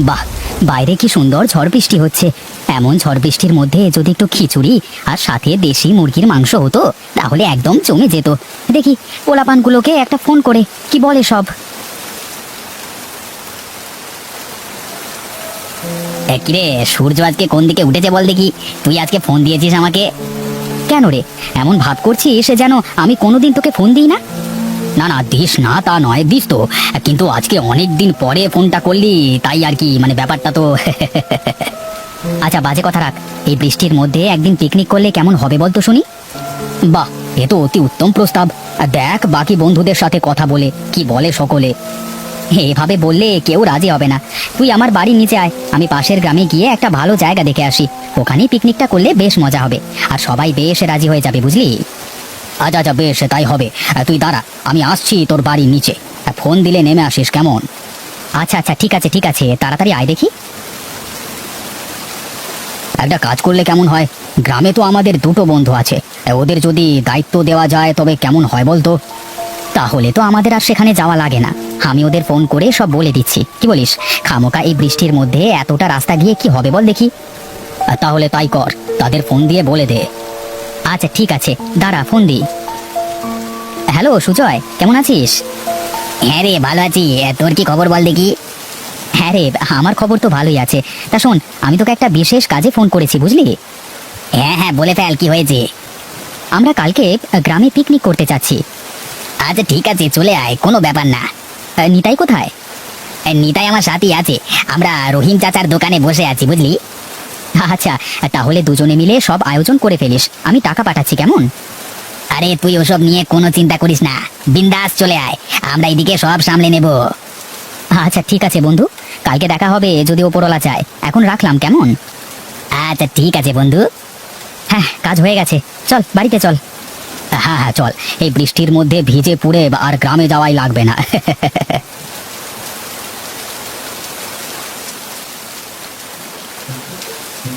বাহ, বাইরে কি সুন্দর ঝড় বৃষ্টি হচ্ছে। এমন ঝড় বৃষ্টির মধ্যে যদি একটু খিচুড়ি আর সাথে দেশি মুরগির মাংস হতো তাহলে একদম জমে যেত। দেখি পোলাপানগুলোকে একটা ফোন করে কি বলে সব। কিরে সূর্য আজকে কোন দিকে উঠেছে বল দেখি। তুই আজকে ফোন দিয়েছিস আমাকে কেন রে? এমন ভাব করছিস যেন আমি কোনোদিন তোকে ফোন দিই না। না না, দিস না তা নয়, দিস তো, কিন্তু আজকে অনেক দিন পরে ফোনটা করলি তাই আর কি, মানে ব্যাপারটা তো আচ্ছা বাজে কথা রাখ। এই বৃষ্টির মধ্যে একদিন পিকনিক করলে কেমন হবে বলতো শুনি। বাহ, এ তো অতি উত্তম প্রস্তাব। দেখ বাকি বন্ধুদের সাথে কথা বলে কি বলে সকলে। এভাবে বললে কেউ রাজি হবে না। তুই আমার বাড়ির নিচে আয়, আমি পাশের গ্রামে গিয়ে একটা ভালো জায়গা দেখে আসি। ওখানেই পিকনিকটা করলে বেশ মজা হবে আর সবাই বেশ রাজি হয়ে যাবে, বুঝলি। আচ্ছা আচ্ছা, বেশ তাই হবে। তুই দাঁড়া, আমি আসছি তোর বাড়ির নিচে। ফোন দিলে নেমে আসিস কেমন। আচ্ছা আচ্ছা, ঠিক আছে ঠিক আছে, তাড়াতাড়ি আয় দেখি। একটা কাজ করলে কেমন হয়, গ্রামে তো আমাদের দুটো বন্ধু আছে, ওদের যদি দায়িত্ব দেওয়া যায় তবে কেমন হয় বলতো। তাহলে তো আমাদের আর সেখানে যাওয়া লাগে না। আমি ওদের ফোন করে সব বলে দিচ্ছি, কি বলিস? খামোকা এই বৃষ্টির মধ্যে এতটা রাস্তা গিয়ে কি হবে বল দেখি। তাহলে তাই কর, তাদের ফোন দিয়ে বলে দে। আচ্ছা ঠিক আছে, দাঁড়া ফোন দি। হ্যালো সুজয়, কেমন আছিস? হ্যাঁ রে, ভালো আছি। তোর কি খবর বল দেখি। হ্যাঁ রে, আমার খবর তো ভালোই আছে। তা শোন, আমি তোকে একটা বিশেষ কাজে ফোন করেছি, বুঝলি। হ্যাঁ হ্যাঁ, বলে ফেল, কি হয়েছে? আমরা কালকে গ্রামে পিকনিক করতে চাচ্ছি। আচ্ছা ঠিক আছে, চলে আয়, কোনো ব্যাপার না। নিতাই কোথায়? নিতাই আমার সাথেই আছে, আমরা রহিম চাচার দোকানে বসে আছি, বুঝলি। আচ্ছা, তাহলে দুজনে মিলে সব আয়োজন করে ফেলিস, আমি টাকা পাঠাচ্ছি, কেমন? আরে তুই ওসব নিয়ে কোনো চিন্তা করিস না, বিন্দাস চলে আয়, আমরা এদিকে সব সামলে নেব। আচ্ছা ঠিক আছে বন্ধু, কালকে দেখা হবে যদি ওপরওয়ালা চায়। এখন রাখলাম, কেমন? আচ্ছা ঠিক আছে বন্ধু। হ্যাঁ, কাজ হয়ে গেছে, চল বাড়িতে চল। হ্যাঁ হ্যাঁ চল, এই বৃষ্টির মধ্যে ভিজে পুড়ে আর গ্রামে যাওয়াই লাগবে না।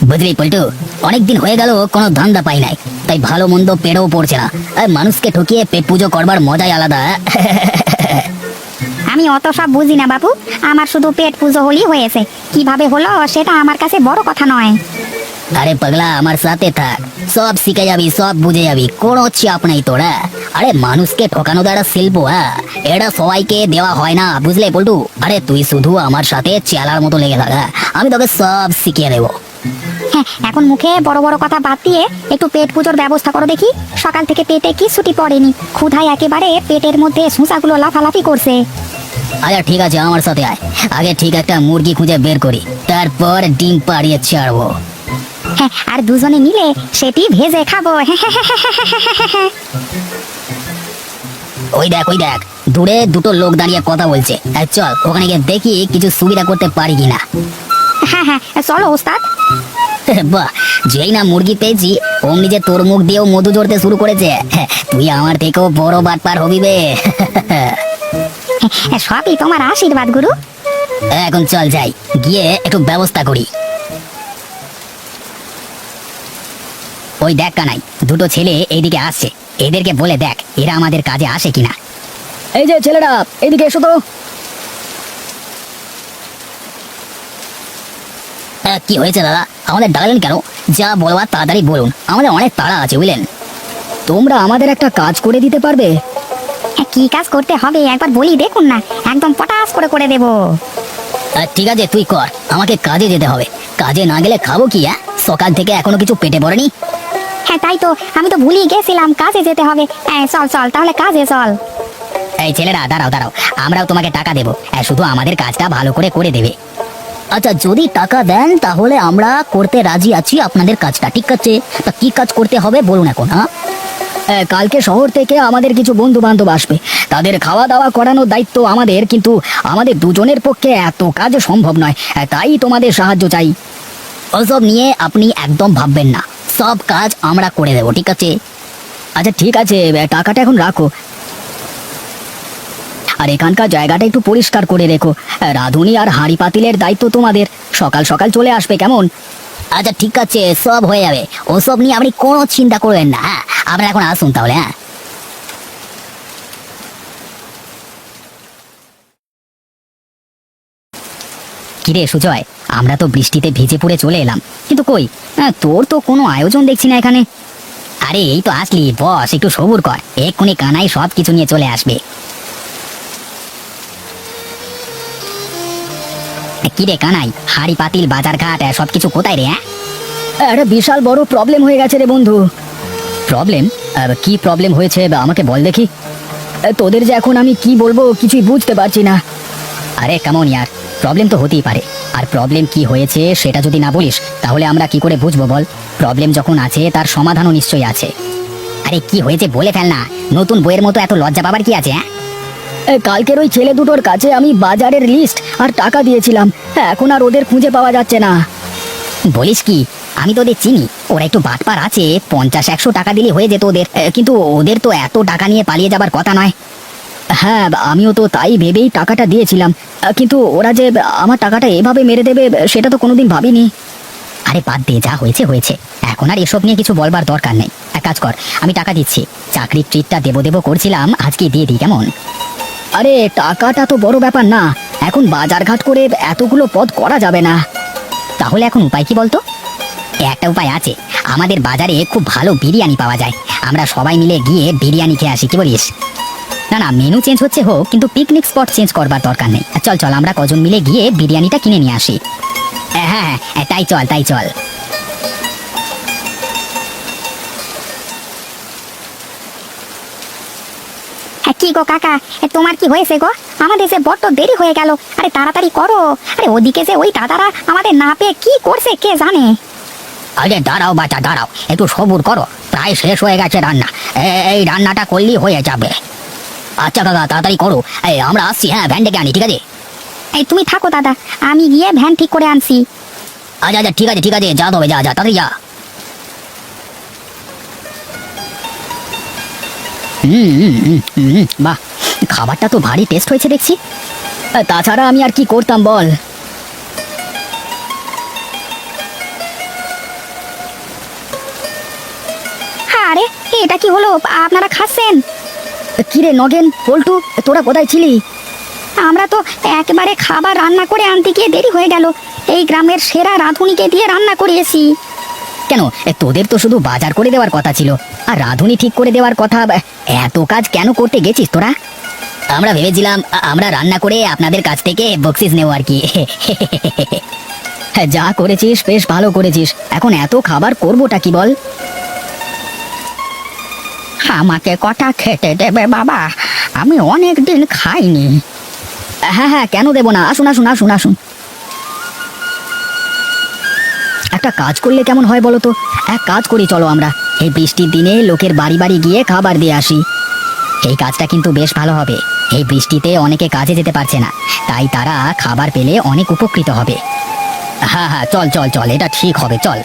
বুঝলি পল্টু, অনেকদিন হয়ে গেল কোনো ধান্দা পাই নাই, তাই ভালো মন্দ পেটেও পড়ছে না। মানুষকে ঠকিয়ে পেট পুজো করবার মজাই আলাদা। আমি অত সব বুঝি না বাবু, আমার শুধু পেট পুজো হলেই হয়েছে। কিভাবে হলো সেটা আমার কাছে বড় কথা নয়। আরে পাগলা, আমার সাথে থাক, সব শিখে যাবি, সব বুঝে যাবি, কোনো চাপ নাই তোরা। আরে মানুষকে ঠকানো তো একটা শিল্প, হ্যাঁ, এটা সবাইকে দেওয়া হয় না, বুঝলে পল্টু। আরে তুই শুধু আমার সাথে চেলার মতো লেগে থাক, আমি তোকে সব শিখিয়ে দেবো। হ্যাঁ, এখন মুখে বড় বড় কথা বাদ দিয়ে একটু পেট পুজোর ব্যবস্থা করো দেখি। সকাল থেকে পেটে কিছুটি পড়েনি, ক্ষুধায় একেবারে পেটের মধ্যে সুসাগুলো লাফালাফি করছে। আচ্ছা ঠিক আছে, আমার সাথে আয়। আগে ঠিক একটা মুরগি খুঁজে বের করি, তারপর ডিম পাড়িয়ে ছাড়বো। হ্যাঁ, আর দুজনে মিলে সেটি ভেজে খাবো। ওই দেখ ওই দেখ, দূরে দুটো লোক দাঁড়িয়ে কথা বলছে। চল ওখানে গিয়ে দেখি কিছু সুবিধা করতে পারি কিনা। হ্যাঁ হ্যাঁ, চলো ওস্তাদ। বাহ, যেই না মুরগি পেয়েছি অমনি যে তোর মুখ দিয়েও মধু ঝরতে শুরু করেছে। তুই আমার থেকেও বড় বাটপার হবি বে। সবই তোমার আশীর্বাদ গুরু। এখন চল যাই, গিয়ে একটু ব্যবস্থা করি। ওই দেখ কানাই, দুটো ছেলে এইদিকে আসছে, এদেরকে বলে দেখ এরা আমাদের কাজে আসে কিনা। এই যে ছেলেরা, এইদিকে এসো তো। কি হয়েছে দাদা, আমাদের ডাকলেন কেন? যা বলবার তাড়াতাড়ি বলুন, আমাদের অনেক তাড়া আছে, বুঝলেন। তোমরা আমাদের একটা কাজ করে দিতে পারবে? কি কাজ করতে হবে একবার বলি দেখুন না, একদম পটাশ করে করে দেবো। ঠিক আছে তুই কর, আমাকে কাজে যেতে হবে। কাজে না গেলে খাবো কি? সকাল থেকে এখনো কিছু পেটে পড়েনি। হ্যাঁ তাই তো, আমি তো ভুলেই গেছিলাম কাজে যেতে হবে। চল চল তাহলে কাজে চল। এই ছেলেরা দাঁড়াও দাঁড়াও, আমরাও তোমাকে টাকা দেবো, শুধু আমাদের কাজটা ভালো করে করে দেবে। আচ্ছা যদি টাকা দেন তাহলে আমরা করতে রাজি আছি আপনাদের কাজটা, ঠিক আছে। তা কি কাজ করতে হবে বলুন এখন। কালকে শহর থেকে আমাদের কিছু বন্ধু বান্ধব আসবে, তাদের খাওয়া দাওয়া করানোর দায়িত্ব আমাদের, কিন্তু আমাদের দুজনের পক্ষে এত কাজ সম্ভব নয়, তাই তোমাদের সাহায্য চাই। ওসব নিয়ে আপনি একদম ভাববেন না, সব কাজ আমরা করে দেবো, ঠিক আছে। আচ্ছা ঠিক আছে, টাকাটা এখন রাখো, আর এখানকার জায়গাটা একটু পরিষ্কার করে রেখো। রাঁধুনি আর হাঁড়ি পাতিলের দায়িত্ব তোমাদের, সকাল সকাল চলে আসবে, কেমন? আচ্ছা ঠিক আছে, সব হয়ে যাবে, ওসব নিয়ে আপনি কোনো চিন্তা করবেন না। হ্যাঁ, আপনারা এখন আসুন তাহলে। হ্যাঁ কিরে সুজয়, আমরা তো বৃষ্টিতে ভিজে পড়ে চলে এলাম, কিন্তু কই তোর তো কোনো আয়োজন দেখছি না এখানে। আরে এই তো আসলি, বস একটু সবুর কর, এক্ষুনি কানাই সব কিছু নিয়ে চলে আসবে। কিরে কানাই, হাড়ি পাতিল বাজার ঘাট সবকিছু কোথায় রে? একটা বিশাল বড় প্রবলেম হয়ে গেছে রে বন্ধু। প্রবলেম? কি প্রবলেম হয়েছে আমাকে বল দেখি। তোদের যে এখন আমি কি বলবো কিছুই বুঝতে পারছি না। আরে কেমন ইয়ার, প্রবলেম তো হতেই পারে, আর প্রবলেম কি হয়েছে সেটা যদি না বলিস তাহলে আমরা কি করে বুঝবো বল? প্রবলেম যখন আছে তার সমাধানও নিশ্চয়ই আছে। আরে কি হয়েছে বলে ফেল না, নতুন বইয়ের মতো এত লজ্জা পাবার কি আছে? কালকের ওই ছেলে দুটোর কাছে আমি বাজারের লিস্ট আর টাকা দিয়েছিলাম, এখন আর ওদের খুঁজে পাওয়া যাচ্ছে না। বলিস কি? আমি তো ওদের চিনি, ওরা একটু বাটপার আছে, 50-100 টাকা দিলে হয়ে যেত ওদের, কিন্তু ওদের তো এত টাকা নিয়ে পালিয়ে যাবার কথা নয়। হ্যাঁ, আমিও তো তাই ভেবেই টাকাটা দিয়েছিলাম, কিন্তু ওরা যে আমার টাকাটা এভাবে মেরে দেবে সেটা তো কোনোদিন ভাবিনি। আরে বাদ দে, যা হয়েছে হয়েছে, এখন আর এসব নিয়ে কিছু বলবার দরকার নেই। এক কাজ কর, আমি টাকা দিচ্ছি, চাকরির ট্রিটটা দেবো দেবো করছিলাম, আজকে দিয়ে দিই কেমন? আরে টাকাটা তো বড় ব্যাপার না, এখন বাজারঘাট করে এতগুলো পদ করা যাবে না। তাহলে এখন উপায় কি বলতো? একটা উপায় আছে, আমাদের বাজারে খুব ভালো বিরিয়ানি পাওয়া যায়, আমরা সবাই মিলে গিয়ে বিরিয়ানি খেয়ে আসি, কি বলিস? না না, মেনু চেঞ্জ হচ্ছে হোক, কিন্তু পিকনিক স্পট চেঞ্জ করবার দরকার নেই। চল চল, আমরা কজন মিলে গিয়ে বিরিয়ানিটা কিনে নিয়ে আসি। হ্যাঁ হ্যাঁ, তাই চল তাই চল। কি গো কাকা, তোমার কি হয়েছে গো? আমাদের যে বড্ড দেরি হয়ে গেল, আরে তাড়াতাড়ি করো। আরে ওদিকে যে ওই দাদারা আমাদের না পেয়ে কি করছে কে জানে। আরে দাঁড়াও বাচ্চা দাঁড়াও, একটু সবুর করো, প্রায় শেষ হয়ে গেছে রান্না, এই রান্নাটা করলেই হয়ে যাবে। আচ্ছা কাকা তাড়াতাড়ি করো, আমরা আসছি, হ্যাঁ ভ্যান ডেকে আনি, ঠিক আছে? এই তুমি থাকো দাদা, আমি গিয়ে ভ্যান ঠিক করে আনছি। আচ্ছা আচ্ছা, ঠিক আছে ঠিক আছে, যা তবে যা যা, তাড়াতাড়ি যা। বাহ, খাবারটা তো ভারী টেস্ট হয়েছে দেখছি। তাছাড়া আমি আর কি করতাম বল? আরে এটা কি হলো, আপনারা খাচ্ছেন? কিরে নগেন, পল্টু, তোরা কোথায় ছিলি? আমরা তো একেবারে খাবার রান্না করে আনতে গিয়ে দেরি হয়ে গেল, এই গ্রামের সেরা রাঁধুনিকে দিয়ে রান্না করিয়েছি। কেন, তোদের তো শুধু বাজার করে দেওয়ার কথা ছিল, আর রাঁধুনি ঠিক করে দেওয়ার কথা, এত কাজ কেন করতে গেছিস তোরা? আমরা ভেবেছিলাম আমরা রান্না করে আপনাদের কাছ থেকে বকশিস নেব আর কি। যা করেছিস বেশ ভালো করেছিস, এখন এত খাবার করবোটা কি বল? আমাকে কটা খেতে দেবে বাবা, আমি অনেক দিন খাইনি। হ্যাঁ হ্যাঁ, কেন দেবো না, আসুন আসুন আসুন আসুন। একটা কাজ করলে কেমন হয় বলো তো? এক কাজ করি চলো, আমরা এই বৃষ্টির দিনে লোকের বাড়ি বাড়ি গিয়ে খাবার দিয়ে আসি। এই কাজটা কিন্তু বেশ ভালো হবে, এই বৃষ্টিতে অনেকে কাজে যেতে পারছে না, তাই তারা খাবার পেলে অনেক উপকৃত হবে। হ্যাঁ হ্যাঁ, চল চল চল, এটা ঠিক হবে, চল।